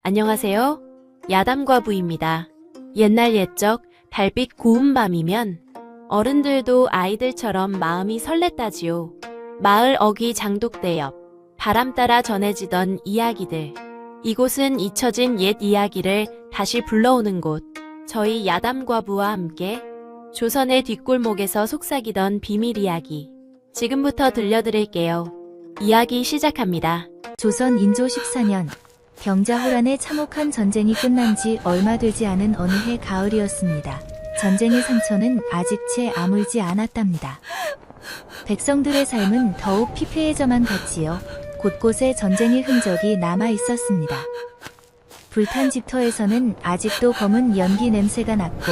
안녕하세요. 야담과부입니다. 옛날 옛적 달빛 고운 밤이면 어른들도 아이들처럼 마음이 설렜다지요. 마을 어귀 장독대 옆 바람 따라 전해지던 이야기들. 이곳은 잊혀진 옛 이야기를 다시 불러오는 곳. 저희 야담과부와 함께 조선의 뒷골목에서 속삭이던 비밀 이야기. 지금부터 들려드릴게요. 이야기 시작합니다. 조선 인조 14년 병자호란의 참혹한 전쟁이 끝난 지 얼마 되지 않은 어느 해 가을이었습니다. 전쟁의 상처는 아직 채 아물지 않았답니다. 백성들의 삶은 더욱 피폐해져만 갔지요. 곳곳에 전쟁의 흔적이 남아 있었습니다. 불탄 집터에서는 아직도 검은 연기 냄새가 났고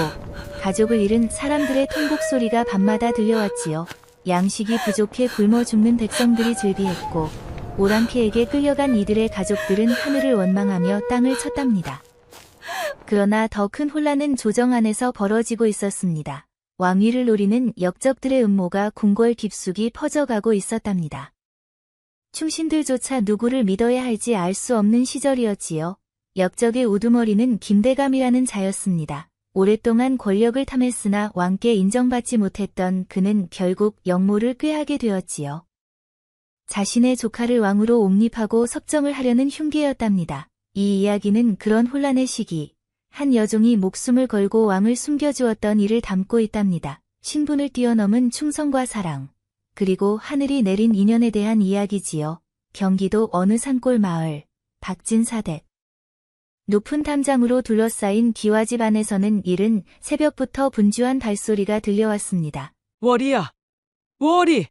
가족을 잃은 사람들의 통곡 소리가 밤마다 들려왔지요. 양식이 부족해 굶어 죽는 백성들이 즐비했고 오랑캐에게 끌려간 이들의 가족들은 하늘을 원망하며 땅을 쳤답니다. 그러나 더 큰 혼란은 조정 안에서 벌어지고 있었습니다. 왕위를 노리는 역적들의 음모가 궁궐 깊숙이 퍼져가고 있었답니다. 충신들조차 누구를 믿어야 할지 알 수 없는 시절이었지요. 역적의 우두머리는 김대감이라는 자였습니다. 오랫동안 권력을 탐했으나 왕께 인정받지 못했던 그는 결국 역모를 꾀하게 되었지요. 자신의 조카를 왕으로 옹립하고 섭정을 하려는 흉계였답니다. 이 이야기는 그런 혼란의 시기, 한 여종이 목숨을 걸고 왕을 숨겨주었던 일을 담고 있답니다. 신분을 뛰어넘은 충성과 사랑, 그리고 하늘이 내린 인연에 대한 이야기지요. 경기도 어느 산골 마을, 박진사댁. 높은 담장으로 둘러싸인 기와집 안에서는 이른 새벽부터 분주한 발소리가 들려왔습니다. 월이야, 월이!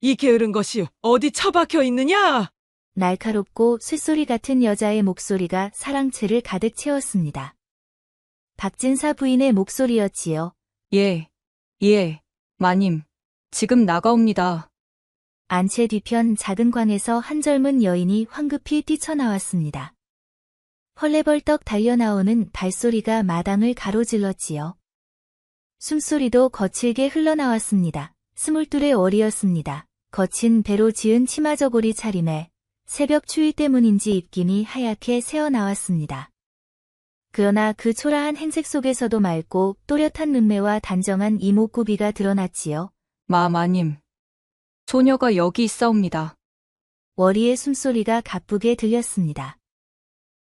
이 게으른 것이 어디 처박혀 있느냐? 날카롭고 쇳소리 같은 여자의 목소리가 사랑채를 가득 채웠습니다. 박진사 부인의 목소리였지요. 예, 마님. 지금 나가옵니다. 안채 뒤편 작은 광에서 한 젊은 여인이 황급히 뛰쳐나왔습니다. 헐레벌떡 달려나오는 발소리가 마당을 가로질렀지요. 숨소리도 거칠게 흘러나왔습니다. 22의 월이었습니다. 거친 배로 지은 치마저고리 차림에 새벽 추위 때문인지 입김이 하얗게 새어나왔습니다. 그러나 그 초라한 행색 속에서도 맑고 또렷한 눈매와 단정한 이목구비가 드러났지요. 마님. 소녀가 여기 있사옵니다. 월이의 숨소리가 가쁘게 들렸습니다.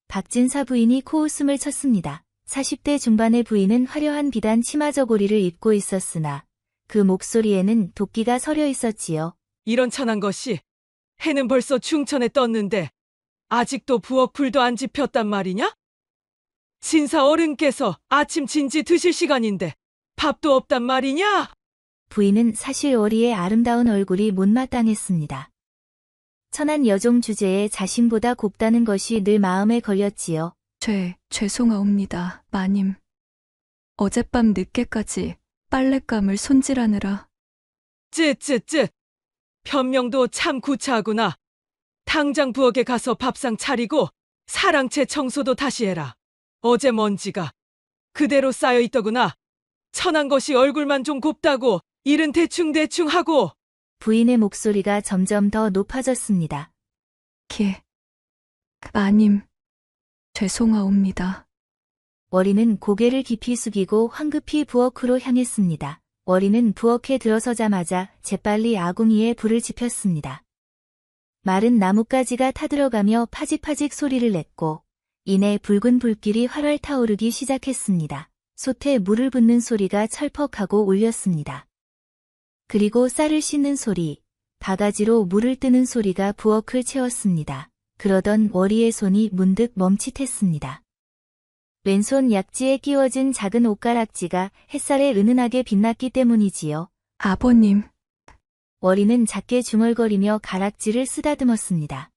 박진사 부인이 코웃음을 쳤습니다. 40대 중반의 부인은 화려한 비단 치마저고리를 입고 있었으나 그 목소리에는 도끼가 서려 있었지요. 이런 천한 것이 해는 벌써 중천에 떴는데 아직도 부엌 불도 안 지폈단 말이냐? 진사 어른께서 아침 진지 드실 시간인데 밥도 없단 말이냐? 부인은 사실 월이의 아름다운 얼굴이 못마땅했습니다. 천한 여종 주제에 자신보다 곱다는 것이 늘 마음에 걸렸지요. 죄송하옵니다, 마님. 어젯밤 늦게까지 빨랫감을 손질하느라. 쯔. 변명도 참 구차하구나. 당장 부엌에 가서 밥상 차리고 사랑채 청소도 다시 해라. 어제 먼지가 그대로 쌓여 있더구나. 천한 것이 얼굴만 좀 곱다고 일은 대충 하고. 부인의 목소리가 점점 더 높아졌습니다. 마님. 죄송하옵니다. 월이는 고개를 깊이 숙이고 황급히 부엌으로 향했습니다. 월이는 부엌에 들어서자마자 재빨리 아궁이에 불을 지폈습니다. 마른 나뭇가지가 타들어가며 파직파직 소리를 냈고 이내 붉은 불길이 활활 타오르기 시작했습니다. 솥에 물을 붓는 소리가 철퍽하고 울렸습니다. 그리고 쌀을 씻는 소리, 바가지로 물을 뜨는 소리가 부엌을 채웠습니다. 그러던 월이의 손이 문득 멈칫했습니다. 왼손 약지에 끼워진 작은 옷가락지가 햇살에 은은하게 빛났기 때문이지요. 아버님. 월이는 작게 중얼거리며 가락지를 쓰다듬었습니다.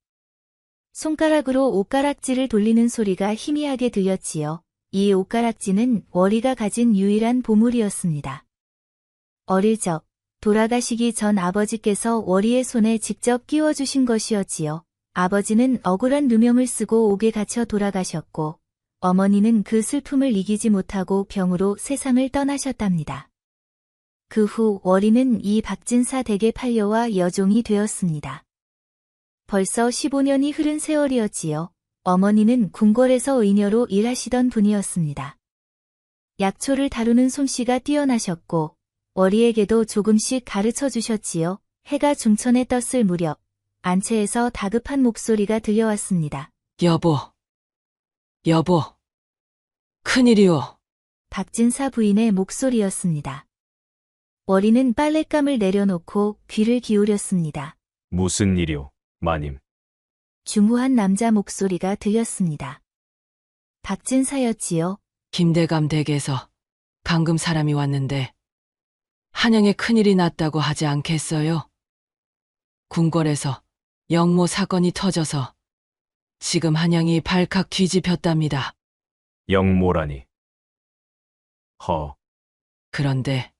손가락으로 옷가락지를 돌리는 소리가 희미하게 들렸지요. 이 옷가락지는 월이가 가진 유일한 보물이었습니다. 어릴 적 돌아가시기 전 아버지께서 월이의 손에 직접 끼워주신 것이었지요. 아버지는 억울한 누명을 쓰고 옥에 갇혀 돌아가셨고 어머니는 그 슬픔을 이기지 못하고 병으로 세상을 떠나셨답니다. 그 후 월이는 이 박진사 댁의 판려와 여종이 되었습니다. 벌써 15년이 흐른 세월이었지요. 어머니는 궁궐에서 의녀로 일하시던 분이었습니다. 약초를 다루는 솜씨가 뛰어나셨고 월이에게도 조금씩 가르쳐 주셨지요. 해가 중천에 떴을 무렵 안채에서 다급한 목소리가 들려왔습니다. 여보, 여보, 큰일이오. 박진사 부인의 목소리였습니다. 월이는 빨랫감을 내려놓고 귀를 기울였습니다. 무슨 일이오, 마님? 중후한 남자 목소리가 들렸습니다. 박진사였지요. 김대감 댁에서 방금 사람이 왔는데 한양에 큰일이 났다고 하지 않겠어요? 궁궐에서 영모 사건이 터져서 지금 한양이 발칵 뒤집혔답니다. 영모라니. 허, 그런데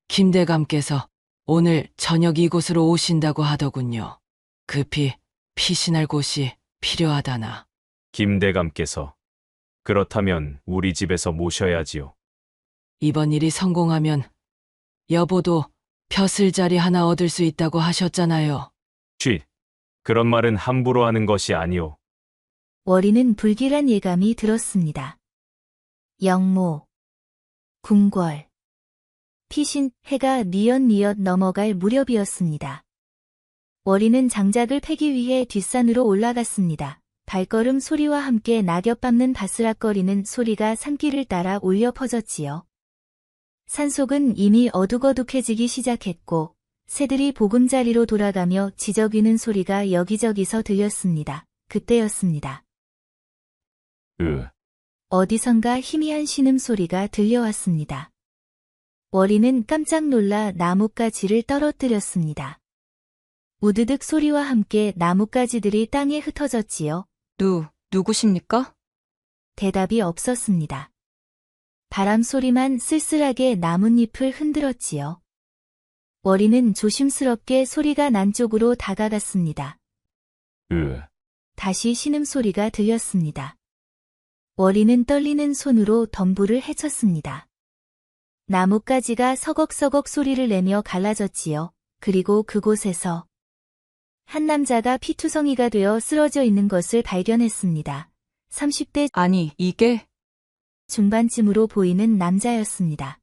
김대감께서 오늘 저녁 이곳으로 오신다고 하더군요. 급히 피신할 곳이 필요하다나. 김대감께서. 그렇다면 우리 집에서 모셔야지요. 이번 일이 성공하면 여보도 벼슬자리 하나 얻을 수 있다고 하셨잖아요. 쉿, 그런 말은 함부로 하는 것이 아니오. 월이는 불길한 예감이 들었습니다. 영모, 궁궐, 피신, 해가 뉘엿뉘엿 넘어갈 무렵이었습니다. 월이는 장작을 패기 위해 뒷산으로 올라갔습니다. 발걸음 소리와 함께 낙엽 밟는 바스락거리는 소리가 산길을 따라 울려 퍼졌지요. 산속은 이미 어둑어둑해지기 시작했고 새들이 보금자리로 돌아가며 지저귀는 소리가 여기저기서 들렸습니다. 그때였습니다. 어디선가 희미한 신음소리가 들려왔습니다. 월이는 깜짝 놀라 나뭇가지를 떨어뜨렸습니다. 우드득 소리와 함께 나뭇가지들이 땅에 흩어졌지요. 누구십니까? 대답이 없었습니다. 바람 소리만 쓸쓸하게 나뭇잎을 흔들었지요. 월이는 조심스럽게 소리가 난 쪽으로 다가갔습니다. 다시 신음소리가 들렸습니다. 월이는 떨리는 손으로 덤불을 헤쳤습니다. 나뭇가지가 서걱서걱 소리를 내며 갈라졌지요. 그리고 그곳에서 한 남자가 피투성이가 되어 쓰러져 있는 것을 발견했습니다. 30대 아니, 이게 중반쯤으로 보이는 남자였습니다.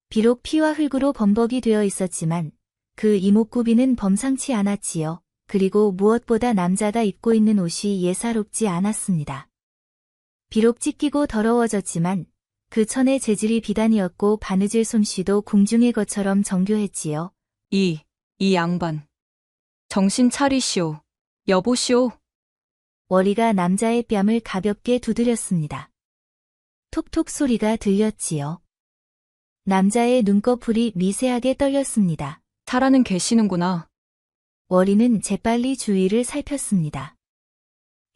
비록 피와 흙으로 범벅이 되어 있었지만 그 이목구비는 범상치 않았지요. 그리고 무엇보다 남자가 입고 있는 옷이 예사롭지 않았습니다. 비록 찢기고 더러워졌지만 그 천의 재질이 비단이었고 바느질 솜씨도 궁중의 것처럼 정교했지요. 이 양반. 정신 차리시오. 여보시오. 월이가 남자의 뺨을 가볍게 두드렸습니다. 톡톡 소리가 들렸지요. 남자의 눈꺼풀이 미세하게 떨렸습니다. 살아는 계시는구나. 월이는 재빨리 주위를 살폈습니다.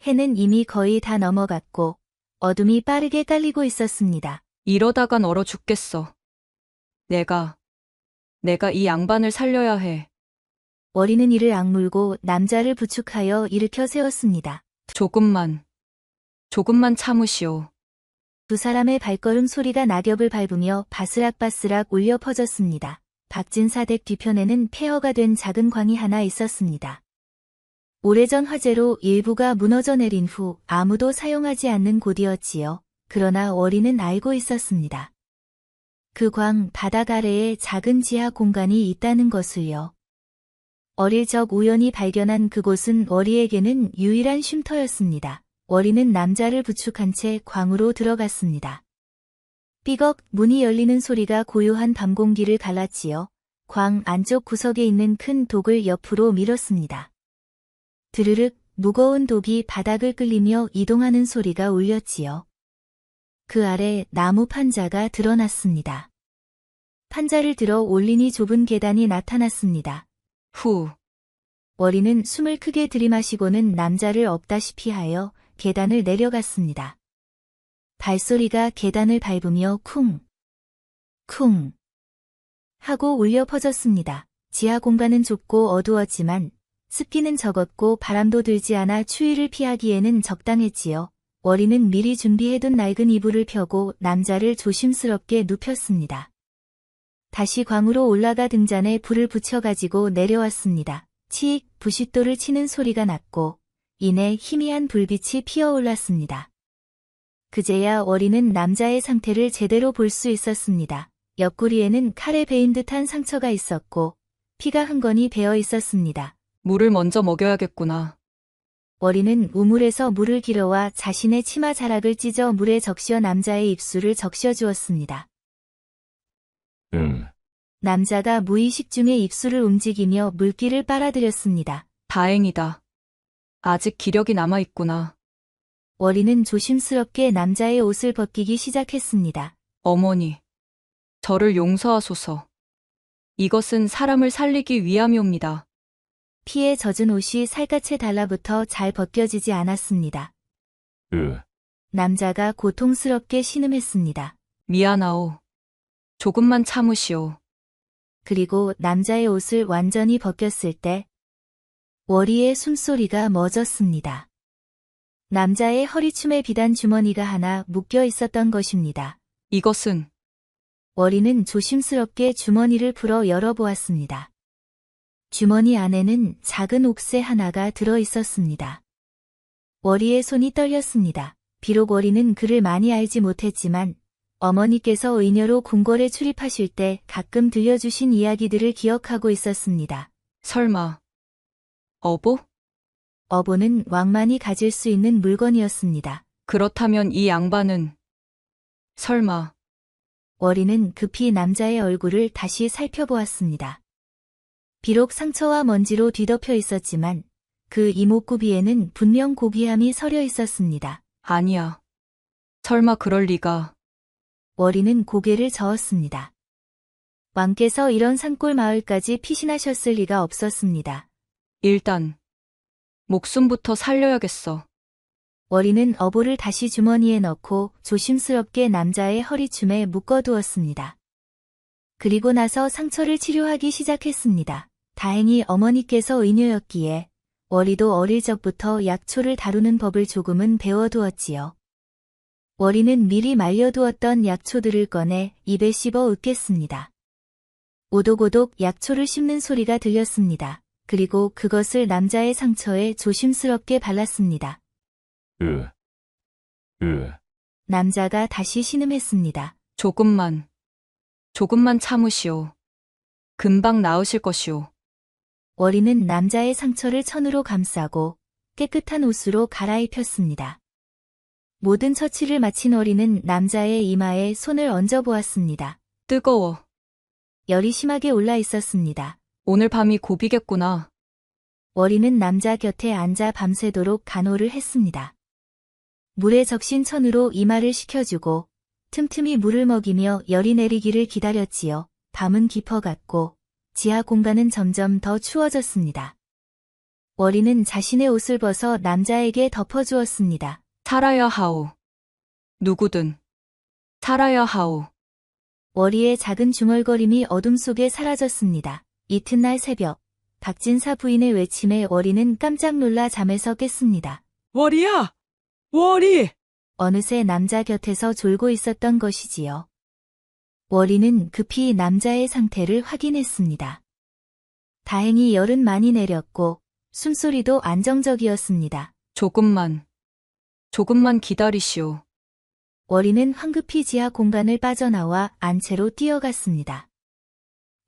해는 이미 거의 다 넘어갔고 어둠이 빠르게 깔리고 있었습니다. 이러다간 얼어 죽겠어. 내가 이 양반을 살려야 해. 월이는 이를 악물고 남자를 부축하여 일으켜 세웠습니다. 조금만 참으시오. 두 사람의 발걸음 소리가 낙엽을 밟으며 바스락바스락 울려 퍼졌습니다. 박진사 댁 뒤편에는 폐허가 된 작은 광이 하나 있었습니다. 오래전 화재로 일부가 무너져 내린 후 아무도 사용하지 않는 곳이었지요. 그러나 월이는 알고 있었습니다. 그 광 바닥 아래에 작은 지하 공간이 있다는 것을요. 어릴 적 우연히 발견한 그곳은 월이에게는 유일한 쉼터였습니다. 월이는 남자를 부축한 채 광으로 들어갔습니다. 삐걱 문이 열리는 소리가 고요한 밤 공기를 갈랐지요. 광 안쪽 구석에 있는 큰 독을 옆으로 밀었습니다. 드르륵 무거운 독이 바닥을 끌리며 이동하는 소리가 울렸지요. 그 아래 나무 판자가 드러났습니다. 판자를 들어 올리니 좁은 계단이 나타났습니다. 후. 월이는 숨을 크게 들이마시고는 남자를 업다시피 하여 계단을 내려갔습니다. 발소리가 계단을 밟으며 쿵, 쿵 하고 울려 퍼졌습니다. 지하 공간은 좁고 어두웠지만 습기는 적었고 바람도 들지 않아 추위를 피하기에는 적당했지요. 월이는 미리 준비해둔 낡은 이불을 펴고 남자를 조심스럽게 눕혔습니다. 다시 광으로 올라가 등잔에 불을 붙여가지고 내려왔습니다. 치익 부싯돌을 치는 소리가 났고 이내 희미한 불빛이 피어올랐습니다. 그제야 월이는 남자의 상태를 제대로 볼 수 있었습니다. 옆구리에는 칼에 베인 듯한 상처가 있었고 피가 흥건히 배어 있었습니다. 물을 먼저 먹여야겠구나. 월이는 우물에서 물을 길어와 자신의 치마 자락을 찢어 물에 적셔 남자의 입술을 적셔 주었습니다. 응. 남자가 무의식 중에 입술을 움직이며 물기를 빨아들였습니다. 다행이다. 아직 기력이 남아있구나. 월이는 조심스럽게 남자의 옷을 벗기기 시작했습니다. 어머니, 저를 용서하소서. 이것은 사람을 살리기 위함이옵니다. 피에 젖은 옷이 살갗에 달라붙어 잘 벗겨지지 않았습니다. 남자가 고통스럽게 신음했습니다. 미안하오. 조금만 참으시오. 그리고 남자의 옷을 완전히 벗겼을 때 월이의 숨소리가 멎었습니다. 남자의 허리춤에 비단 주머니가 하나 묶여 있었던 것입니다. 이것은 월이는 조심스럽게 주머니를 풀어 열어보았습니다. 주머니 안에는 작은 옥새 하나가 들어 있었습니다. 월이의 손이 떨렸습니다. 비록 월이는 그를 많이 알지 못했지만 어머니께서 의녀로 궁궐에 출입하실 때 가끔 들려주신 이야기들을 기억하고 있었습니다. 설마 어보? 어보는 왕만이 가질 수 있는 물건이었습니다. 그렇다면 이 양반은 설마 월이는 급히 남자의 얼굴을 다시 살펴보았습니다. 비록 상처와 먼지로 뒤덮여 있었지만 그 이목구비에는 분명 고귀함이 서려 있었습니다. 아니야. 설마 그럴 리가. 월이는 고개를 저었습니다. 왕께서 이런 산골 마을까지 피신하셨을 리가 없었습니다. 일단 목숨부터 살려야겠어. 월이는 어보를 다시 주머니에 넣고 조심스럽게 남자의 허리춤에 묶어두었습니다. 그리고 나서 상처를 치료하기 시작했습니다. 다행히 어머니께서 의녀였기에 월이도 어릴 적부터 약초를 다루는 법을 조금은 배워두었지요. 월이는 미리 말려두었던 약초들을 꺼내 입에 씹어 읊겠습니다. 오독오독 약초를 씹는 소리가 들렸습니다. 그리고 그것을 남자의 상처에 조심스럽게 발랐습니다. 남자가 다시 신음했습니다. 조금만 참으시오. 금방 나으실 것이오. 월이는 남자의 상처를 천으로 감싸고 깨끗한 옷으로 갈아입혔습니다. 모든 처치를 마친 월이는 남자의 이마에 손을 얹어 보았습니다. 뜨거워. 열이 심하게 올라 있었습니다. 오늘 밤이 고비겠구나. 월이는 남자 곁에 앉아 밤새도록 간호를 했습니다. 물에 적신 천으로 이마를 식혀주고 틈틈이 물을 먹이며 열이 내리기를 기다렸지요. 밤은 깊어갔고 지하 공간은 점점 더 추워졌습니다. 월이는 자신의 옷을 벗어 남자에게 덮어주었습니다. 살아야 하오. 누구든 살아야 하오. 월이의 작은 중얼거림이 어둠 속에 사라졌습니다. 이튿날 새벽, 박진사 부인의 외침에 월이는 깜짝 놀라 잠에서 깼습니다. 월이야! 월이! 어느새 남자 곁에서 졸고 있었던 것이지요. 월이는 급히 남자의 상태를 확인했습니다. 다행히 열은 많이 내렸고 숨소리도 안정적이었습니다. 조금만 기다리시오. 월이는 황급히 지하 공간을 빠져나와 안채로 뛰어갔습니다.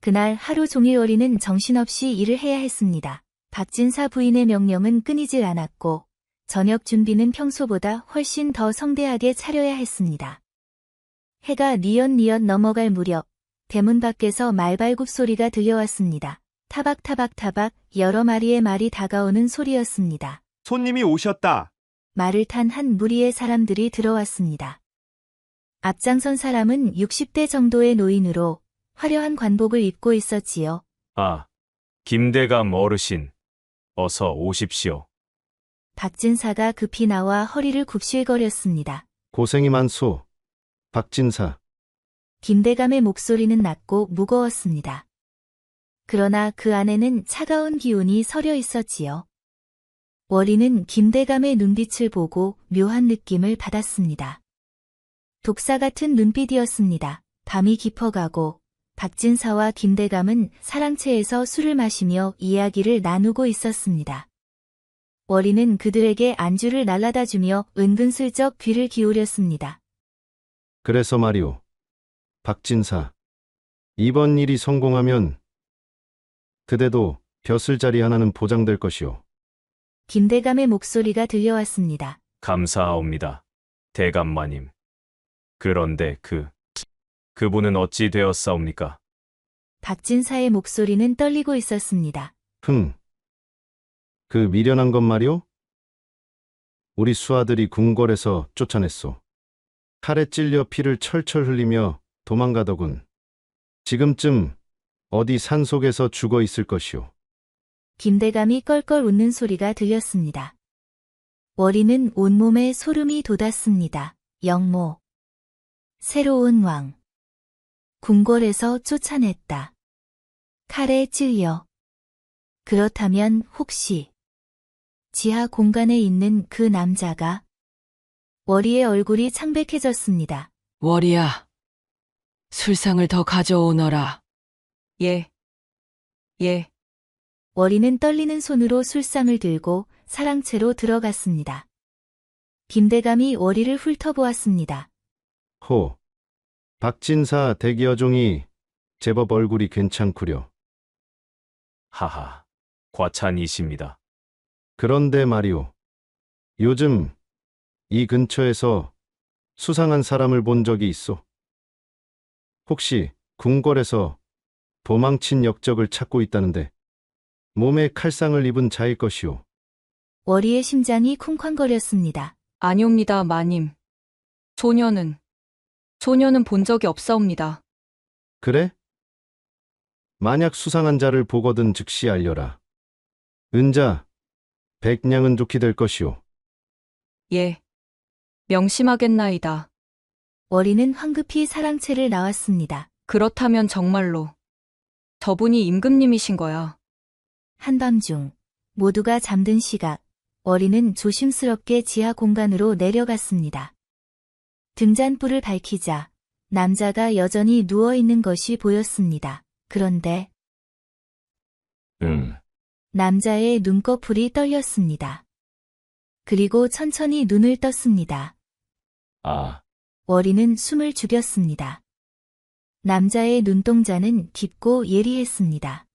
그날 하루 종일 월이는 정신없이 일을 해야 했습니다. 박진사 부인의 명령은 끊이질 않았고 저녁 준비는 평소보다 훨씬 더 성대하게 차려야 했습니다. 해가 뉘엿뉘엿 넘어갈 무렵 대문 밖에서 말발굽 소리가 들려왔습니다. 타박타박타박 여러 마리의 말이 다가오는 소리였습니다. 손님이 오셨다. 말을 탄 한 무리의 사람들이 들어왔습니다. 앞장선 사람은 60대 정도의 노인으로 화려한 관복을 입고 있었지요. 아, 김대감 어르신. 어서 오십시오. 박진사가 급히 나와 허리를 굽실거렸습니다. 고생이 많소. 박진사. 김대감의 목소리는 낮고 무거웠습니다. 그러나 그 안에는 차가운 기운이 서려 있었지요. 월이는 김대감의 눈빛을 보고 묘한 느낌을 받았습니다. 독사 같은 눈빛이었습니다. 밤이 깊어가고 박진사와 김대감은 사랑채에서 술을 마시며 이야기를 나누고 있었습니다. 월이는 그들에게 안주를 날라다 주며 은근슬쩍 귀를 기울였습니다. 그래서 말이오. 박진사. 이번 일이 성공하면 그대도 벼슬자리 하나는 보장될 것이오. 김대감의 목소리가 들려왔습니다. 감사하옵니다. 대감마님. 그런데 그분은 어찌 되었사옵니까? 박진사의 목소리는 떨리고 있었습니다. 그 미련한 것 말이오? 우리 수아들이 궁궐에서 쫓아냈소. 칼에 찔려 피를 철철 흘리며 도망가더군. 지금쯤 어디 산속에서 죽어 있을 것이오. 김대감이 껄껄 웃는 소리가 들렸습니다. 월이는 온몸에 소름이 돋았습니다. 영모. 새로운 왕. 궁궐에서 쫓아냈다. 칼에 찔려. 그렇다면 혹시 지하 공간에 있는 그 남자가? 월이의 얼굴이 창백해졌습니다. 월이야. 술상을 더 가져오너라. 예. 예. 월이는 떨리는 손으로 술상을 들고 사랑채로 들어갔습니다. 김대감이 월이를 훑어보았습니다. 호. 박진사 대기여종이 제법 얼굴이 괜찮구려. 하하. 과찬이십니다. 그런데 말이오. 요즘 이 근처에서 수상한 사람을 본 적이 있어? 혹시 궁궐에서 도망친 역적을 찾고 있다는데 몸에 칼상을 입은 자일 것이오. 월이의 심장이 쿵쾅거렸습니다. 아니옵니다, 마님. 소녀는 본 적이 없사옵니다. 그래? 만약 수상한 자를 보거든 즉시 알려라. 은자, 백냥은 좋게 될 것이오. 예. 명심하겠나이다. 월이는 황급히 사랑채를 나왔습니다. 그렇다면 정말로 저분이 임금님이신 거야. 한밤중 모두가 잠든 시각, 월이는 조심스럽게 지하 공간으로 내려갔습니다. 등잔불을 밝히자 남자가 여전히 누워있는 것이 보였습니다. 그런데 남자의 눈꺼풀이 떨렸습니다. 그리고 천천히 눈을 떴습니다. 월이는 숨을 죽였습니다. 남자의 눈동자는 깊고 예리했습니다.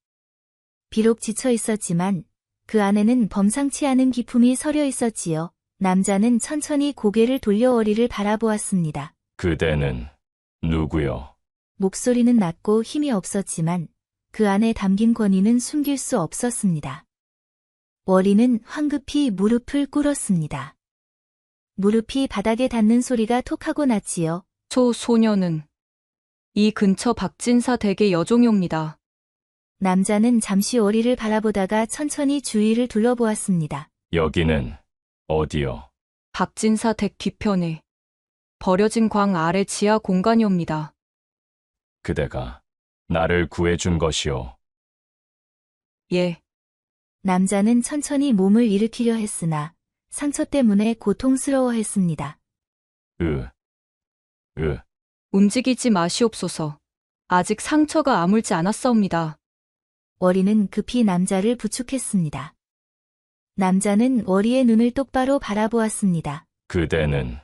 비록 지쳐 있었지만 그 안에는 범상치 않은 기품이 서려 있었지요. 남자는 천천히 고개를 돌려 월이를 바라보았습니다. 그대는 누구요? 목소리는 낮고 힘이 없었지만 그 안에 담긴 권위는 숨길 수 없었습니다. 월이는 황급히 무릎을 꿇었습니다. 무릎이 바닥에 닿는 소리가 톡하고 났지요. 소녀는 이 근처 박진사 댁의 여종이옵니다. 남자는 잠시 월이를 바라보다가 천천히 주위를 둘러보았습니다. 여기는 어디요? 박진사 댁 뒤편에 버려진 광 아래 지하 공간이옵니다. 그대가 나를 구해준 것이오. 예. 남자는 천천히 몸을 일으키려 했으나 상처 때문에 고통스러워했습니다. 움직이지 마시옵소서. 아직 상처가 아물지 않았사옵니다. 월이는 급히 남자를 부축했습니다. 남자는 월이의 눈을 똑바로 바라보았습니다. 그대는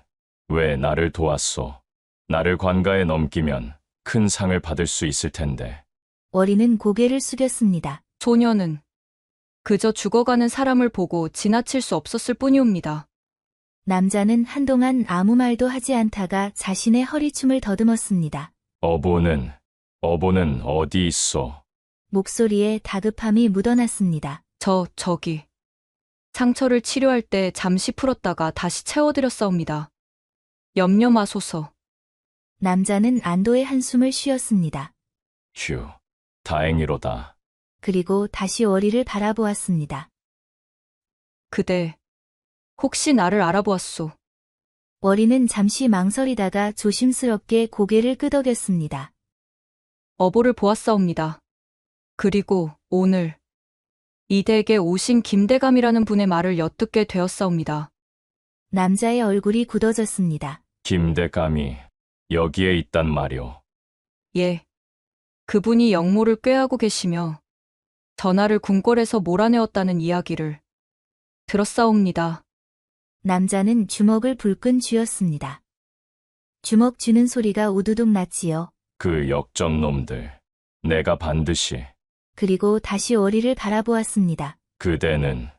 왜 나를 도왔소? 나를 관가에 넘기면 큰 상을 받을 수 있을 텐데. 월이는 고개를 숙였습니다. 소녀는 그저 죽어가는 사람을 보고 지나칠 수 없었을 뿐이옵니다. 남자는 한동안 아무 말도 하지 않다가 자신의 허리춤을 더듬었습니다. 어보는 어디 있소? 목소리에 다급함이 묻어났습니다. 저기. 상처를 치료할 때 잠시 풀었다가 다시 채워드렸사옵니다. 염려 마소서. 남자는 안도의 한숨을 쉬었습니다. 휴, 다행이로다. 그리고 다시 월이를 바라보았습니다. 그대, 혹시 나를 알아보았소? 월이는 잠시 망설이다가 조심스럽게 고개를 끄덕였습니다. 어보를 보았사옵니다. 그리고 오늘 이 댁에 오신 김대감이라는 분의 말을 엿듣게 되었사옵니다. 남자의 얼굴이 굳어졌습니다. 김대감이 여기에 있단 말이오. 예. 그분이 영모를 꾀하고 계시며 전하를 궁궐에서 몰아내었다는 이야기를 들었사옵니다. 남자는 주먹을 불끈 쥐었습니다. 주먹 쥐는 소리가 우두둑 났지요. 그 역적놈들. 내가 반드시. 그리고 다시 월이를 바라보았습니다. 그대는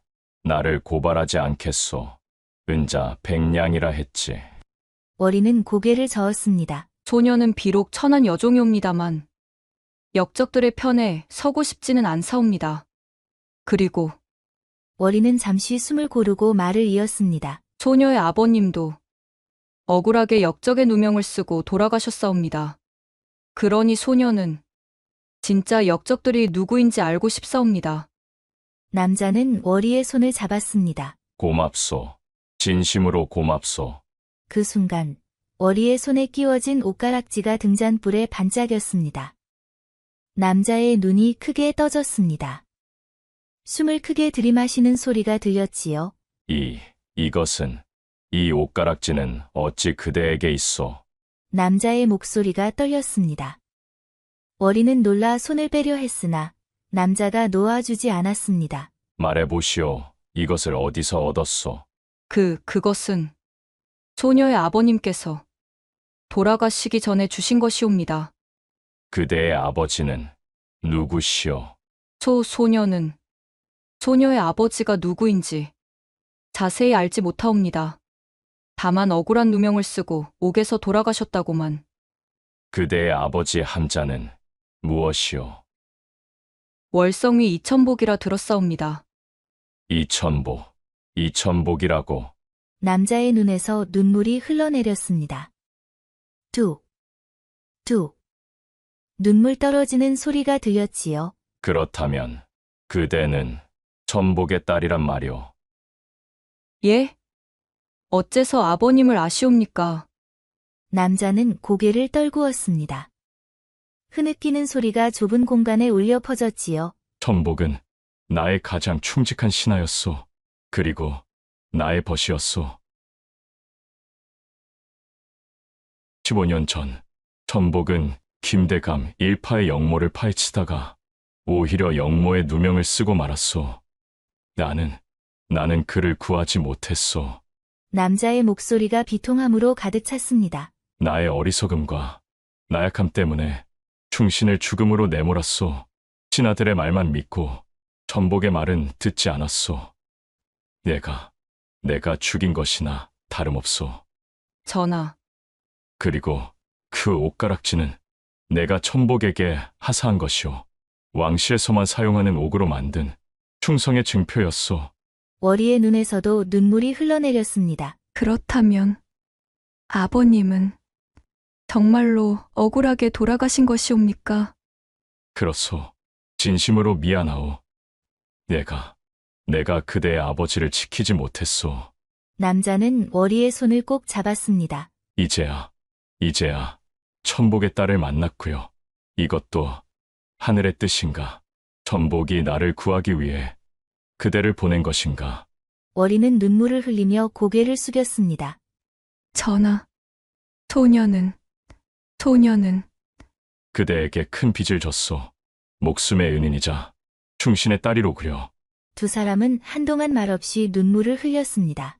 나를 고발하지 않겠소. 은자 백냥이라 했지. 월이는 고개를 저었습니다. 소녀는 비록 천한 여종이옵니다만 역적들의 편에 서고 싶지는 않사옵니다. 그리고 월이는 잠시 숨을 고르고 말을 이었습니다. 소녀의 아버님도 억울하게 역적의 누명을 쓰고 돌아가셨사옵니다. 그러니 소녀는 진짜 역적들이 누구인지 알고 싶사옵니다. 남자는 월이의 손을 잡았습니다. 고맙소. 진심으로 고맙소. 그 순간 월이의 손에 끼워진 옷가락지가 등잔불에 반짝였습니다. 남자의 눈이 크게 떠졌습니다. 숨을 크게 들이마시는 소리가 들렸지요. 이것은, 이 옷가락지는 어찌 그대에게 있소? 남자의 목소리가 떨렸습니다. 월이는 놀라 손을 빼려 했으나 남자가 놓아주지 않았습니다. 말해보시오. 이것을 어디서 얻었소? 그것은 소녀의 아버님께서 돌아가시기 전에 주신 것이옵니다. 그대의 아버지는 누구시오? 소녀는 소녀의 아버지가 누구인지 자세히 알지 못하옵니다. 다만 억울한 누명을 쓰고 옥에서 돌아가셨다고만. 그대의 아버지 함자는 무엇이오? 월성위 이천복이라 들었사옵니다. 이천복이라고. 남자의 눈에서 눈물이 흘러내렸습니다. 뚝, 뚝. 눈물 떨어지는 소리가 들렸지요. 그렇다면 그대는 천복의 딸이란 말이오. 예? 어째서 아버님을 아시옵니까? 남자는 고개를 떨구었습니다. 흐느끼는 소리가 좁은 공간에 울려 퍼졌지요. 천복은 나의 가장 충직한 신하였소. 그리고 나의 벗이었소. 15년 전 천복은 김대감 일파의 역모를 파헤치다가 오히려 역모의 누명을 쓰고 말았소. 나는 그를 구하지 못했소. 남자의 목소리가 비통함으로 가득 찼습니다. 나의 어리석음과 나약함 때문에 충신을 죽음으로 내몰았소. 신하들의 말만 믿고 천복의 말은 듣지 않았소. 내가 죽인 것이나 다름없소. 전하, 그리고 그 옷가락지는 내가 천복에게 하사한 것이오. 왕실에서만 사용하는 옥으로 만든 충성의 증표였소. 월이의 눈에서도 눈물이 흘러내렸습니다. 그렇다면 아버님은 정말로 억울하게 돌아가신 것이옵니까? 그렇소. 진심으로 미안하오. 내가 그대의 아버지를 지키지 못했소. 남자는 월이의 손을 꼭 잡았습니다. 이제야 천복의 딸을 만났고요. 이것도 하늘의 뜻인가? 천복이 나를 구하기 위해 그대를 보낸 것인가? 월이는 눈물을 흘리며 고개를 숙였습니다. 전하, 소녀는 그대에게 큰 빚을 졌소. 목숨의 은인이자 충신의 딸이로구려. 두 사람은 한동안 말없이 눈물을 흘렸습니다.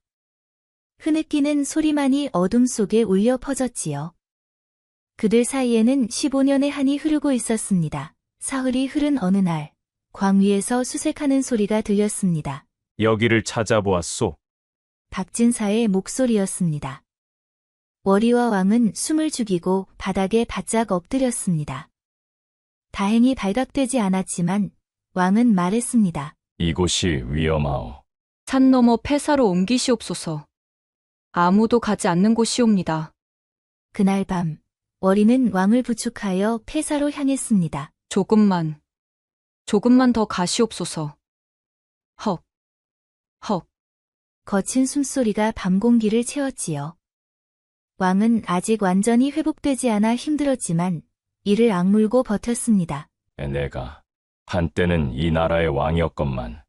흐느끼는 소리만이 어둠 속에 울려 퍼졌지요. 그들 사이에는 15년의 한이 흐르고 있었습니다. 사흘이 흐른 어느 날, 광 위에서 수색하는 소리가 들렸습니다. 여기를 찾아보았소. 박진사의 목소리였습니다. 월이와 왕은 숨을 죽이고 바닥에 바짝 엎드렸습니다. 다행히 발각되지 않았지만 왕은 말했습니다. 이곳이 위험하오. 산 너머 폐사로 옮기시옵소서. 아무도 가지 않는 곳이옵니다. 그날 밤, 월이는 왕을 부축하여 폐사로 향했습니다. 조금만 더 가시옵소서. 헉. 거친 숨소리가 밤 공기를 채웠지요. 왕은 아직 완전히 회복되지 않아 힘들었지만 이를 악물고 버텼습니다. 내가 한때는 이 나라의 왕이었건만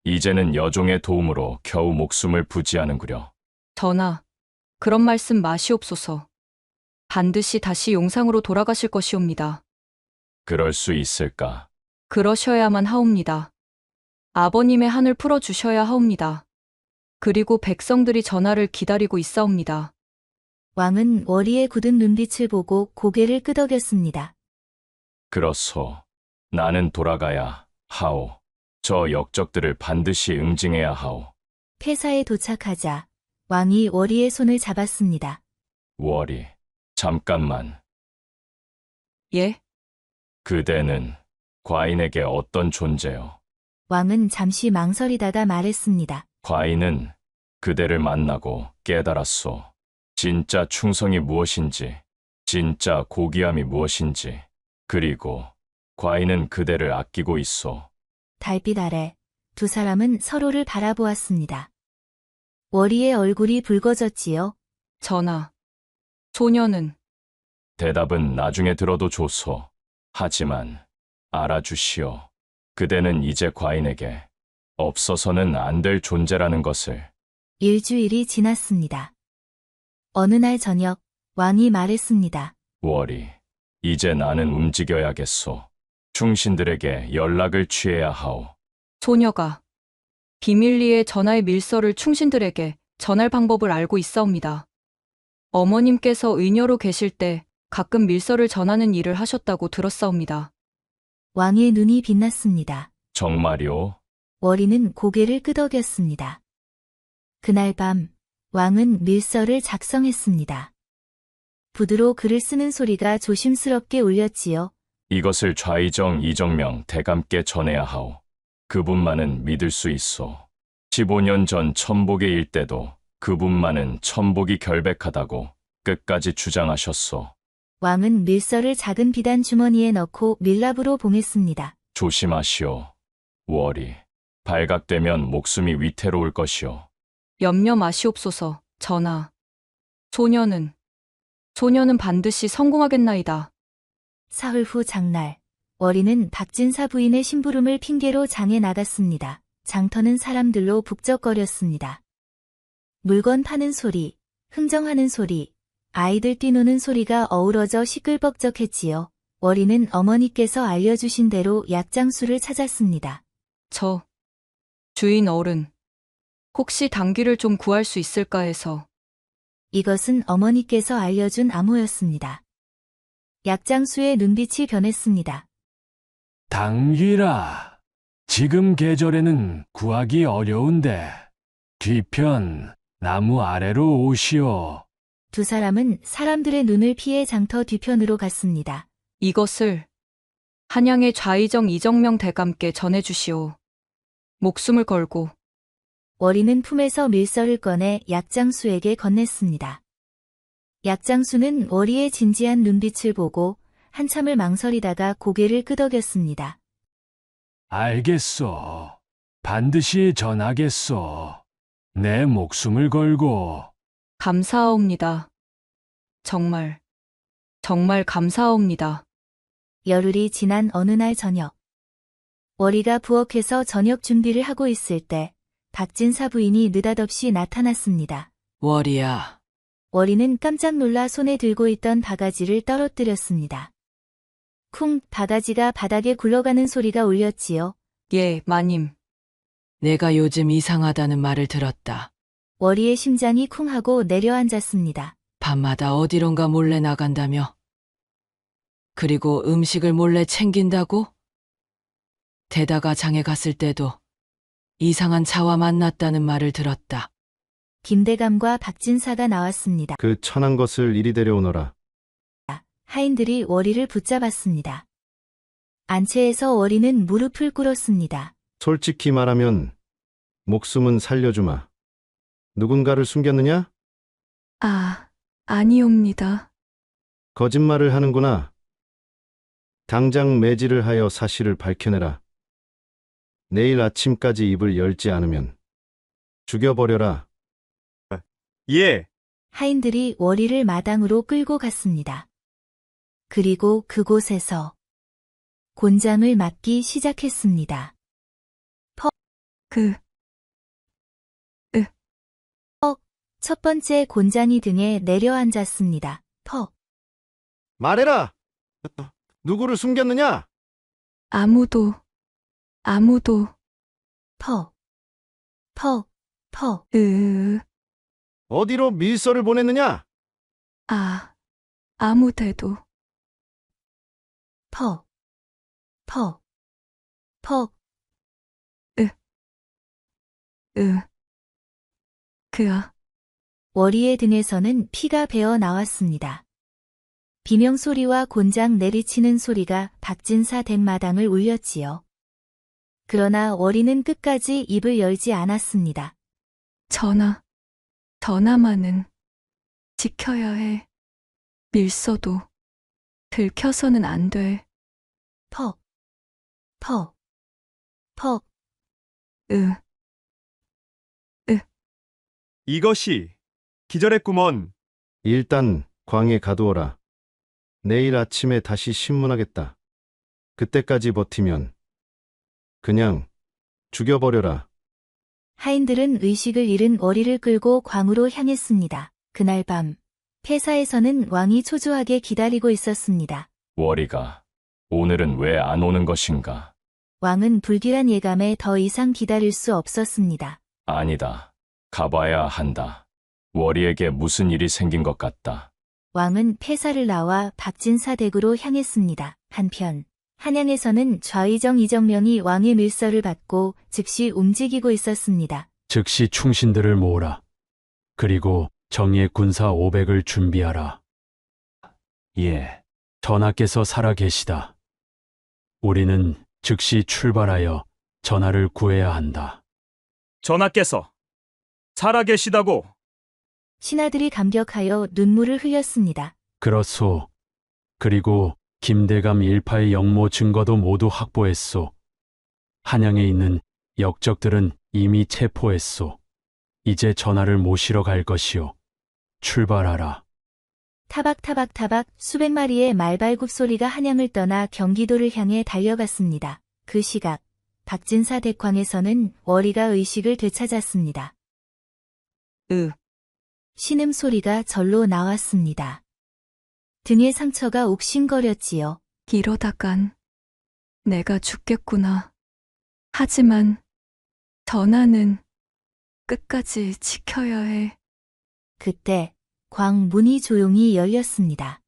이제는 여종의 도움으로 겨우 목숨을 부지하는구려. 전하, 그런 말씀 마시옵소서. 반드시 다시 용상으로 돌아가실 것이옵니다. 그럴 수 있을까? 그러셔야만 하옵니다. 아버님의 한을 풀어주셔야 하옵니다. 그리고 백성들이 전하를 기다리고 있사옵니다. 왕은 월이의 굳은 눈빛을 보고 고개를 끄덕였습니다. 그렇소. 나는 돌아가야 하오. 저 역적들을 반드시 응징해야 하오. 폐사에 도착하자 왕이 월이의 손을 잡았습니다. 월이, 잠깐만. 예? 그대는 과인에게 어떤 존재요? 왕은 잠시 망설이다가 말했습니다. 과인은 그대를 만나고 깨달았소. 진짜 충성이 무엇인지, 진짜 고귀함이 무엇인지, 그리고 과인은 그대를 아끼고 있소. 달빛 아래 두 사람은 서로를 바라보았습니다. 월이의 얼굴이 붉어졌지요. 전하. 소녀는 대답은 나중에 들어도 좋소. 하지만 알아주시오. 그대는 이제 과인에게 없어서는 안 될 존재라는 것을. 일주일이 지났습니다. 어느 날 저녁 왕이 말했습니다. 월이, 이제 나는 움직여야겠소. 충신들에게 연락을 취해야 하오. 소녀가 비밀리에 전하의 밀서를 충신들에게 전할 방법을 알고 있사옵니다. 어머님께서 의녀로 계실 때 가끔 밀서를 전하는 일을 하셨다고 들었사옵니다. 왕의 눈이 빛났습니다. 정말이오? 월이는 고개를 끄덕였습니다. 그날 밤 왕은 밀서를 작성했습니다. 붓으로 글을 쓰는 소리가 조심스럽게 울렸지요. 이것을 좌의정 이정명 대감께 전해야 하오. 그분만은 믿을 수 있소. 15년 전 천복의 일 때도 그분만은 천복이 결백하다고 끝까지 주장하셨소. 왕은 밀서를 작은 비단 주머니에 넣고 밀랍으로 봉했습니다. 조심하시오. 월이, 발각되면 목숨이 위태로울 것이오. 염려 마시옵소서, 전하. 소녀는 반드시 성공하겠나이다. 사흘 후 장날, 월이는 박진사 부인의 심부름을 핑계로 장에 나갔습니다. 장터는 사람들로 북적거렸습니다. 물건 파는 소리, 흥정하는 소리, 아이들 뛰노는 소리가 어우러져 시끌벅적했지요. 월이는 어머니께서 알려주신 대로 약장수를 찾았습니다. 주인 어른, 혹시 당귀를 좀 구할 수 있을까 해서. 이것은 어머니께서 알려준 암호였습니다. 약장수의 눈빛이 변했습니다. 당귀라. 지금 계절에는 구하기 어려운데 뒤편 나무 아래로 오시오. 두 사람은 사람들의 눈을 피해 장터 뒤편으로 갔습니다. 이것을 한양의 좌의정 이정명 대감께 전해주시오. 목숨을 걸고. 월이는 품에서 밀서를 꺼내 약장수에게 건넸습니다. 약장수는 월이의 진지한 눈빛을 보고 한참을 망설이다가 고개를 끄덕였습니다. 알겠소. 반드시 전하겠소. 내 목숨을 걸고. 감사하옵니다. 정말 감사하옵니다. 열흘이 지난 어느 날 저녁. 월이가 부엌에서 저녁 준비를 하고 있을 때 박진사 부인이 느닷없이 나타났습니다. 월이야, 월이는 깜짝 놀라 손에 들고 있던 바가지를 떨어뜨렸습니다. 쿵, 바가지가 바닥에 굴러가는 소리가 울렸지요. 예, 마님. 내가 요즘 이상하다는 말을 들었다. 월이의 심장이 쿵 하고 내려앉았습니다. 밤마다 어디론가 몰래 나간다며? 그리고 음식을 몰래 챙긴다고? 대다가 장에 갔을 때도 이상한 차와 만났다는 말을 들었다. 김대감과 박진사가 나왔습니다. 그 천한 것을 이리 데려오너라. 하인들이 월이를 붙잡았습니다. 안채에서 월이는 무릎을 꿇었습니다. 솔직히 말하면 목숨은 살려주마. 누군가를 숨겼느냐? 아니옵니다. 거짓말을 하는구나. 당장 매질을 하여 사실을 밝혀내라. 내일 아침까지 입을 열지 않으면 죽여버려라. 예. 하인들이 월이를 마당으로 끌고 갔습니다. 그리고 그곳에서 곤장을 맞기 시작했습니다. 첫 번째 곤장이 등에 내려앉았습니다. 퍽. 말해라! 누구를 숨겼느냐? 아무도. 퍽. 퍽. 퍼, 어디로 밀서를 보냈느냐? 아무데도. 퍼, 퍼, 퍼, 워리의 등에서는 피가 배어 나왔습니다. 비명소리와 곤장 내리치는 소리가 박진사 댁 마당을 울렸지요. 그러나 워리는 끝까지 입을 열지 않았습니다. 전하만은 지켜야 해. 밀서도 들켜서는 안 돼. 퍼, 퍼, 퍼, 이것이 기절했구먼. 일단 광에 가두어라. 내일 아침에 다시 신문하겠다. 그때까지 버티면 그냥 죽여버려라. 하인들은 의식을 잃은 워리를 끌고 광으로 향했습니다. 그날 밤, 폐사에서는 왕이 초조하게 기다리고 있었습니다. 워리가 오늘은 왜 안 오는 것인가? 왕은 불길한 예감에 더 이상 기다릴 수 없었습니다. 아니다. 가봐야 한다. 워리에게 무슨 일이 생긴 것 같다. 왕은 폐사를 나와 박진사 댁으로 향했습니다. 한편 한양에서는 좌의정 이정명이 왕의 밀서를 받고 즉시 움직이고 있었습니다. 즉시 충신들을 모으라. 그리고 정예 군사 500을 준비하라. 예, 전하께서 살아계시다. 우리는 즉시 출발하여 전하를 구해야 한다. 전하께서 살아계시다고. 신하들이 감격하여 눈물을 흘렸습니다. 그렇소. 그리고 김대감 일파의 영모 증거도 모두 확보했소. 한양에 있는 역적들은 이미 체포했소. 이제 전하를 모시러 갈 것이오. 출발하라. 타박타박타박 수백 마리의 말발굽 소리가 한양을 떠나 경기도를 향해 달려갔습니다. 그 시각 박진사 댁광에서는 워리가 의식을 되찾았습니다. 신음소리가 절로 나왔습니다. 등에 상처가 욱신거렸지요. 이러다간 내가 죽겠구나. 하지만 전하는 끝까지 지켜야 해. 그때 광 문이 조용히 열렸습니다.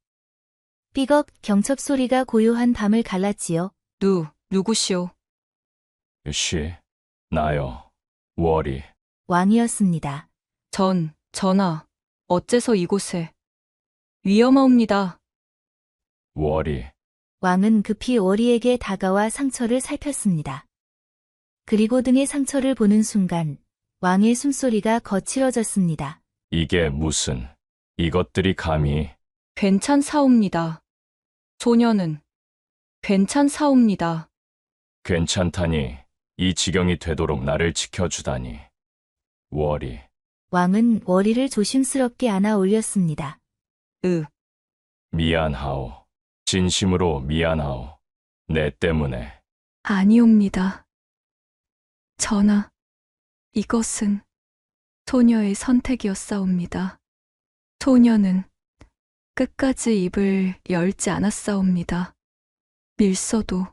삐걱 경첩 소리가 고요한 밤을 갈랐지요. 누구시오? 나요. 워리. 왕이었습니다. 전하, 어째서 이곳에? 위험하옵니다. 워리. 왕은 급히 워리에게 다가와 상처를 살폈습니다. 그리고 등의 상처를 보는 순간 왕의 숨소리가 거칠어졌습니다. 이게 무슨, 이것들이 감히. 괜찮사옵니다. 소녀는 괜찮사옵니다. 괜찮다니, 이 지경이 되도록 나를 지켜주다니. 워리. 왕은 워리를 조심스럽게 안아 올렸습니다. 미안하오. 진심으로 미안하오. 내 때문에. 아니옵니다. 전하, 이것은 소녀의 선택이었사옵니다. 소녀는 끝까지 입을 열지 않았사옵니다. 밀서도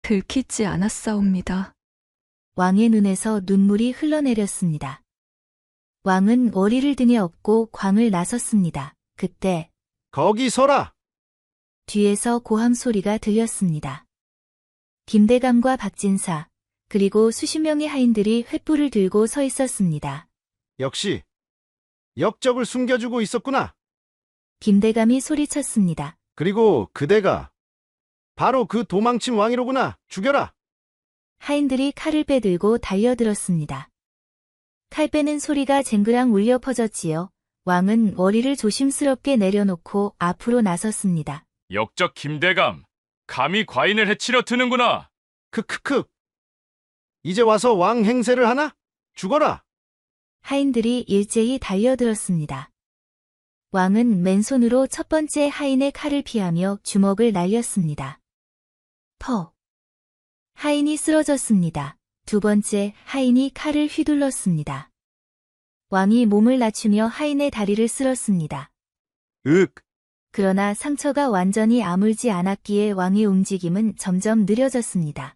들키지 않았사옵니다. 왕의 눈에서 눈물이 흘러내렸습니다. 왕은 워리를 등에 업고 광을 나섰습니다. 그때 거기 서라! 뒤에서 고함 소리가 들렸습니다. 김대감과 박진사, 그리고 수십 명의 하인들이 횃불을 들고 서 있었습니다. 역시 역적을 숨겨주고 있었구나. 김대감이 소리쳤습니다. 그리고 그대가 바로 그 도망친 왕이로구나. 죽여라. 하인들이 칼을 빼들고 달려들었습니다. 칼 빼는 소리가 쟁그랑 울려 퍼졌지요. 왕은 워리를 조심스럽게 내려놓고 앞으로 나섰습니다. 역적 김대감, 감히 과인을 해치려 드는구나. 크크크. 이제 와서 왕 행세를 하나? 죽어라. 하인들이 일제히 달려들었습니다. 왕은 맨손으로 첫 번째 하인의 칼을 피하며 주먹을 날렸습니다. 퍼. 하인이 쓰러졌습니다. 두 번째 하인이 칼을 휘둘렀습니다. 왕이 몸을 낮추며 하인의 다리를 쓸었습니다. 그러나 상처가 완전히 아물지 않았기에 왕의 움직임은 점점 느려졌습니다.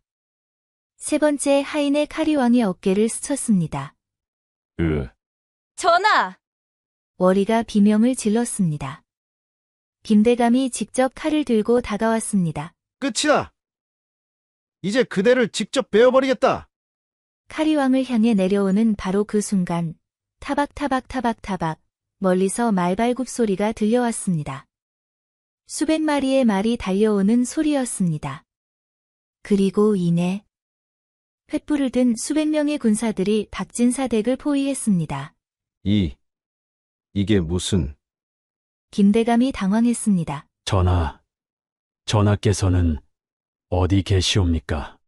세 번째 하인의 칼이 왕의 어깨를 스쳤습니다. 전하! 월이가 비명을 질렀습니다. 김대감이 직접 칼을 들고 다가왔습니다. 끝이다. 이제 그대를 직접 베어버리겠다. 칼이 왕을 향해 내려오는 바로 그 순간 타박타박타박타박 멀리서 말발굽 소리가 들려왔습니다. 수백 마리의 말이 달려오는 소리였습니다. 그리고 이내 횃불을 든 수백 명의 군사들이 박진사 댁을 포위했습니다. 이게 무슨... 김대감이 당황했습니다. 전하께서는 어디 계시옵니까?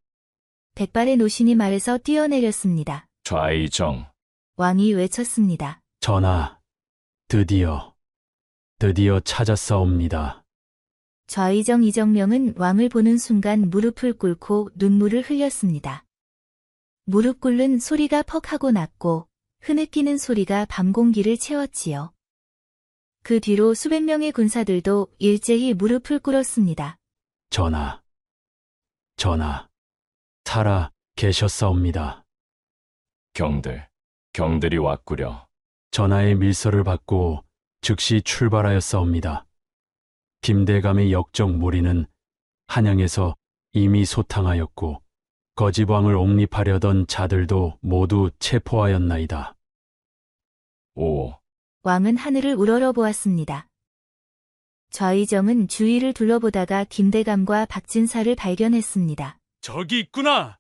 백발의 노신이 말에서 뛰어내렸습니다. 좌이정, 왕이 외쳤습니다. 전하, 드디어 찾았사옵니다. 좌의정 이정명은 왕을 보는 순간 무릎을 꿇고 눈물을 흘렸습니다. 무릎 꿇는 소리가 퍽하고 났고 흐느끼는 소리가 밤 공기를 채웠지요. 그 뒤로 수백 명의 군사들도 일제히 무릎을 꿇었습니다. 전하, 살아 계셨사옵니다. 경들이 왔구려. 전하의 밀서를 받고 즉시 출발하였사옵니다. 김대감의 역적 무리는 한양에서 이미 소탕하였고 거집왕을 옹립하려던 자들도 모두 체포하였나이다. 오, 왕은 하늘을 우러러 보았습니다. 좌의정은 주위를 둘러보다가 김대감과 박진사를 발견했습니다. 저기 있구나.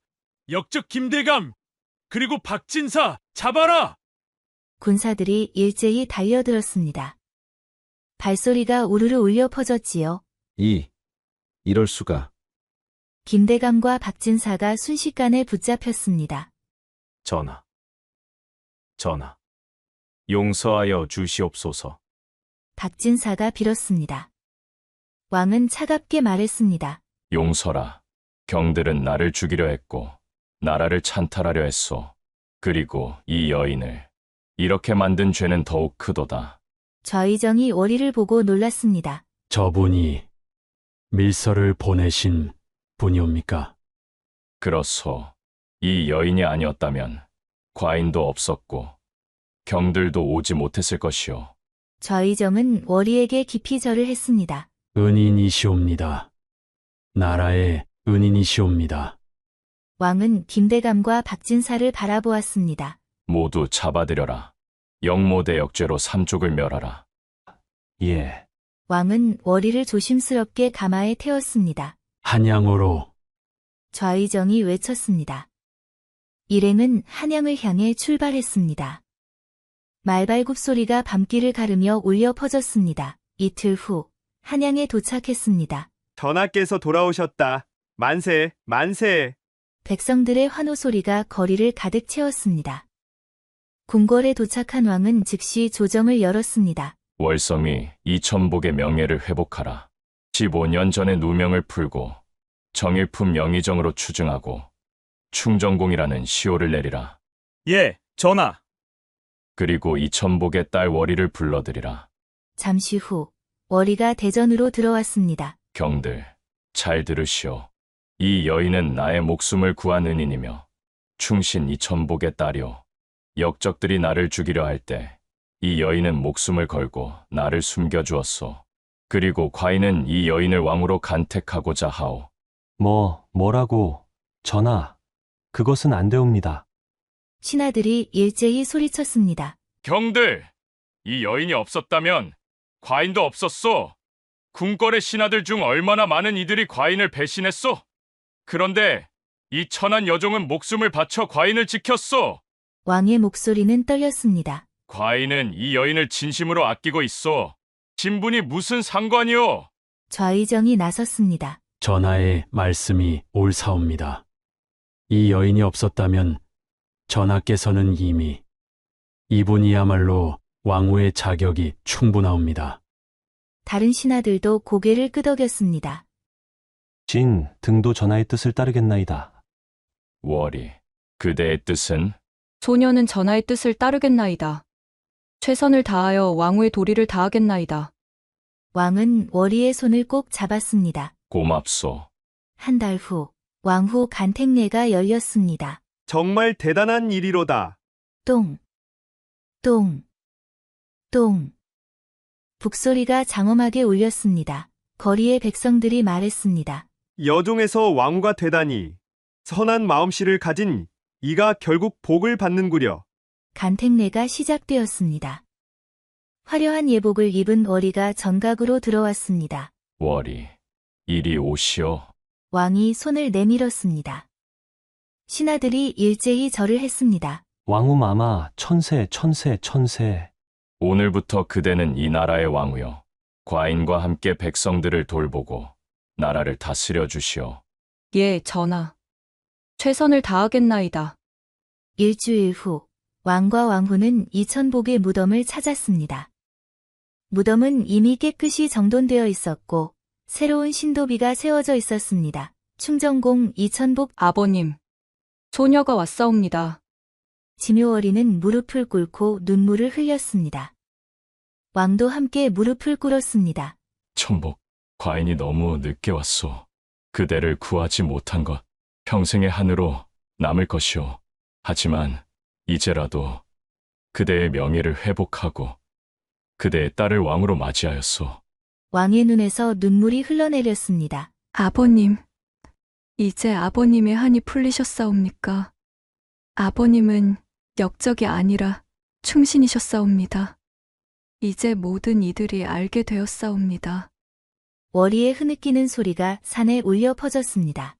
역적 김대감. 그리고 박진사 잡아라. 군사들이 일제히 달려들었습니다. 발소리가 우르르 울려 퍼졌지요. 이럴 수가. 김대감과 박진사가 순식간에 붙잡혔습니다. 전하, 용서하여 주시옵소서. 박진사가 빌었습니다. 왕은 차갑게 말했습니다. 용서라. 경들은 나를 죽이려 했고 나라를 찬탈하려 했소. 그리고 이 여인을 이렇게 만든 죄는 더욱 크도다. 좌의정이 월이를 보고 놀랐습니다. 저분이 밀서를 보내신 분이옵니까? 그렇소. 이 여인이 아니었다면 과인도 없었고 경들도 오지 못했을 것이오. 좌의정은 월이에게 깊이 절을 했습니다. 은인이시옵니다. 나라의 은인이시옵니다. 왕은 김대감과 박진사를 바라보았습니다. 모두 잡아들여라. 영모대역죄로 삼족을 멸하라. 예. 왕은 월이를 조심스럽게 가마에 태웠습니다. 한양으로. 좌의정이 외쳤습니다. 일행은 한양을 향해 출발했습니다. 말발굽 소리가 밤길을 가르며 울려 퍼졌습니다. 이틀 후 한양에 도착했습니다. 전하께서 돌아오셨다. 만세, 만세. 백성들의 환호 소리가 거리를 가득 채웠습니다. 궁궐에 도착한 왕은 즉시 조정을 열었습니다. 월성이 이천복의 명예를 회복하라. 15년 전의 누명을 풀고 정일품 영의정으로 추증하고 충정공이라는 시호를 내리라. 예, 전하. 그리고 이천복의 딸 월이를 불러들이라. 잠시 후 월이가 대전으로 들어왔습니다. 경들, 잘 들으시오. 이 여인은 나의 목숨을 구한 은인이며 충신 이천복의 딸이오. 역적들이 나를 죽이려 할 때 이 여인은 목숨을 걸고 나를 숨겨주었소. 그리고 과인은 이 여인을 왕으로 간택하고자 하오. 뭐라고, 전하. 그것은 안 되옵니다. 신하들이 일제히 소리쳤습니다. 경들, 이 여인이 없었다면 과인도 없었소. 궁궐의 신하들 중 얼마나 많은 이들이 과인을 배신했소. 그런데 이 천한 여종은 목숨을 바쳐 과인을 지켰소. 왕의 목소리는 떨렸습니다. 과인은 이 여인을 진심으로 아끼고 있소. 신분이 무슨 상관이오? 좌의정이 나섰습니다. 전하의 말씀이 옳사옵니다. 이 여인이 없었다면 전하께서는 이미 이분이야말로 왕후의 자격이 충분하옵니다. 다른 신하들도 고개를 끄덕였습니다. 등도 전하의 뜻을 따르겠나이다. 월이, 그대의 뜻은? 소녀는 전하의 뜻을 따르겠나이다. 최선을 다하여 왕후의 도리를 다하겠나이다. 왕은 월이의 손을 꼭 잡았습니다. 고맙소. 한 달 후 왕후 간택례가 열렸습니다. 정말 대단한 일이로다. 똥. 똥, 똥. 북소리가 장엄하게 울렸습니다. 거리의 백성들이 말했습니다. 여종에서 왕후가 되다니 선한 마음씨를 가진 이가 결국 복을 받는구려. 간택례가 시작되었습니다. 화려한 예복을 입은 월이가 전각으로 들어왔습니다. 월이, 이리 오시오. 왕이 손을 내밀었습니다. 신하들이 일제히 절을 했습니다. 왕후 마마, 천세, 천세, 천세. 오늘부터 그대는 이 나라의 왕후요. 과인과 함께 백성들을 돌보고 나라를 다스려 주시오. 예, 전하. 최선을 다하겠나이다. 일주일 후 왕과 왕후는 이천복의 무덤을 찾았습니다. 무덤은 이미 깨끗이 정돈되어 있었고 새로운 신도비가 세워져 있었습니다. 충정공 이천복 아버님, 소녀가 왔사옵니다. 지묘월이는 무릎을 꿇고 눈물을 흘렸습니다. 왕도 함께 무릎을 꿇었습니다. 천복, 과인이 너무 늦게 왔소. 그대를 구하지 못한 것 평생의 한으로 남을 것이오. 하지만 이제라도 그대의 명예를 회복하고 그대의 딸을 왕으로 맞이하였소. 왕의 눈에서 눈물이 흘러내렸습니다. 아버님, 이제 아버님의 한이 풀리셨사옵니까? 아버님은 역적이 아니라 충신이셨사옵니다. 이제 모든 이들이 알게 되었사옵니다. 월이의 흐느끼는 소리가 산에 울려 퍼졌습니다.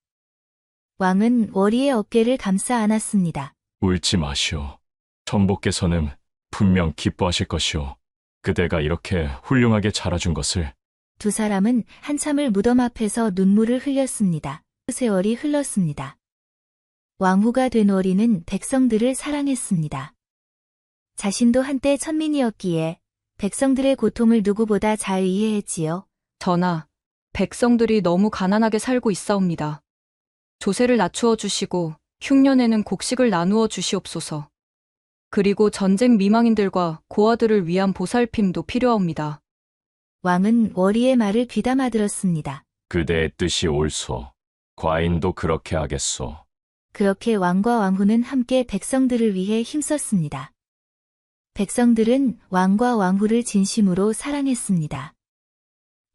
왕은 월이의 어깨를 감싸 안았습니다. 울지 마시오. 천복께서는 분명 기뻐하실 것이오. 그대가 이렇게 훌륭하게 자라준 것을. 두 사람은 한참을 무덤 앞에서 눈물을 흘렸습니다. 세월이 흘렀습니다. 왕후가 된 월이는 백성들을 사랑했습니다. 자신도 한때 천민이었기에 백성들의 고통을 누구보다 잘 이해했지요. 전하, 백성들이 너무 가난하게 살고 있사옵니다. 조세를 낮추어 주시고 흉년에는 곡식을 나누어 주시옵소서. 그리고 전쟁 미망인들과 고아들을 위한 보살핌도 필요합니다. 왕은 월이의 말을 귀담아 들었습니다. 그대의 뜻이 옳소. 과인도 그렇게 하겠소. 그렇게 왕과 왕후는 함께 백성들을 위해 힘썼습니다. 백성들은 왕과 왕후를 진심으로 사랑했습니다.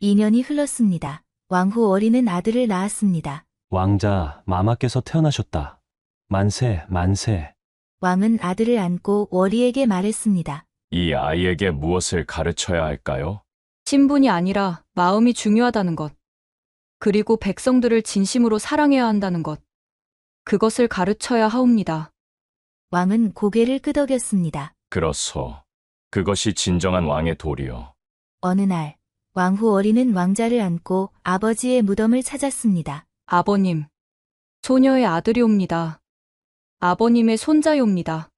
2년이 흘렀습니다. 왕후 월이는 아들을 낳았습니다. 왕자, 마마께서 태어나셨다. 만세, 만세. 왕은 아들을 안고 월이에게 말했습니다. 이 아이에게 무엇을 가르쳐야 할까요? 신분이 아니라 마음이 중요하다는 것. 그리고 백성들을 진심으로 사랑해야 한다는 것. 그것을 가르쳐야 하옵니다. 왕은 고개를 끄덕였습니다. 그렇소. 그것이 진정한 왕의 도리요. 어느 날 왕후 월이는 왕자를 안고 아버지의 무덤을 찾았습니다. 아버님, 소녀의 아들이옵니다. 아버님의 손자이옵니다.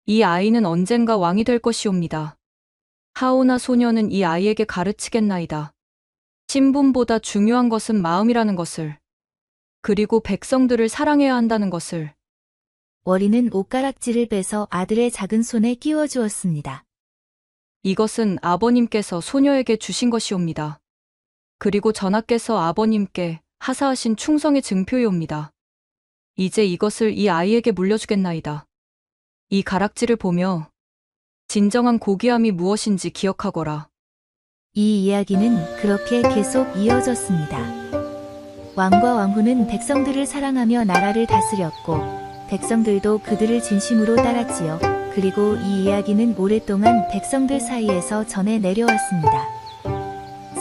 이 아이는 언젠가 왕이 될 것이옵니다. 하오나 소녀는 이 아이에게 가르치겠나이다. 신분보다 중요한 것은 마음이라는 것을, 그리고 백성들을 사랑해야 한다는 것을. 월이는 옷가락지를 빼서 아들의 작은 손에 끼워 주었습니다. 이것은 아버님께서 소녀에게 주신 것이옵니다. 그리고 전하께서 아버님께 하사하신 충성의 증표이옵니다. 이제 이것을 이 아이에게 물려주겠나이다. 이 가락지를 보며 진정한 고귀함이 무엇인지 기억하거라. 이 이야기는 그렇게 계속 이어졌습니다. 왕과 왕후는 백성들을 사랑하며 나라를 다스렸고 백성들도 그들을 진심으로 따랐지요. 그리고 이 이야기는 오랫동안 백성들 사이에서 전해 내려왔습니다.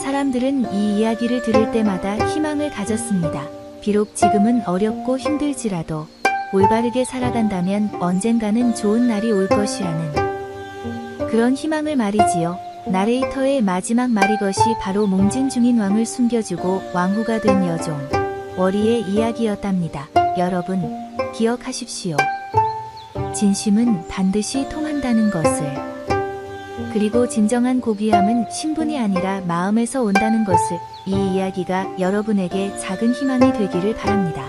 사람들은 이 이야기를 들을 때마다 희망을 가졌습니다. 비록 지금은 어렵고 힘들지라도 올바르게 살아간다면 언젠가는 좋은 날이 올 것이라는 그런 희망을 말이지요. 나레이터의 마지막 말 이것이 바로 몽진 중인 왕을 숨겨주고 왕후가 된 여종 월이의 이야기였답니다. 여러분 기억하십시오. 진심은 반드시 통한다는 것을. 그리고 진정한 고귀함은 신분이 아니라 마음에서 온다는 것을. 이 이야기가 여러분에게 작은 희망이 되기를 바랍니다.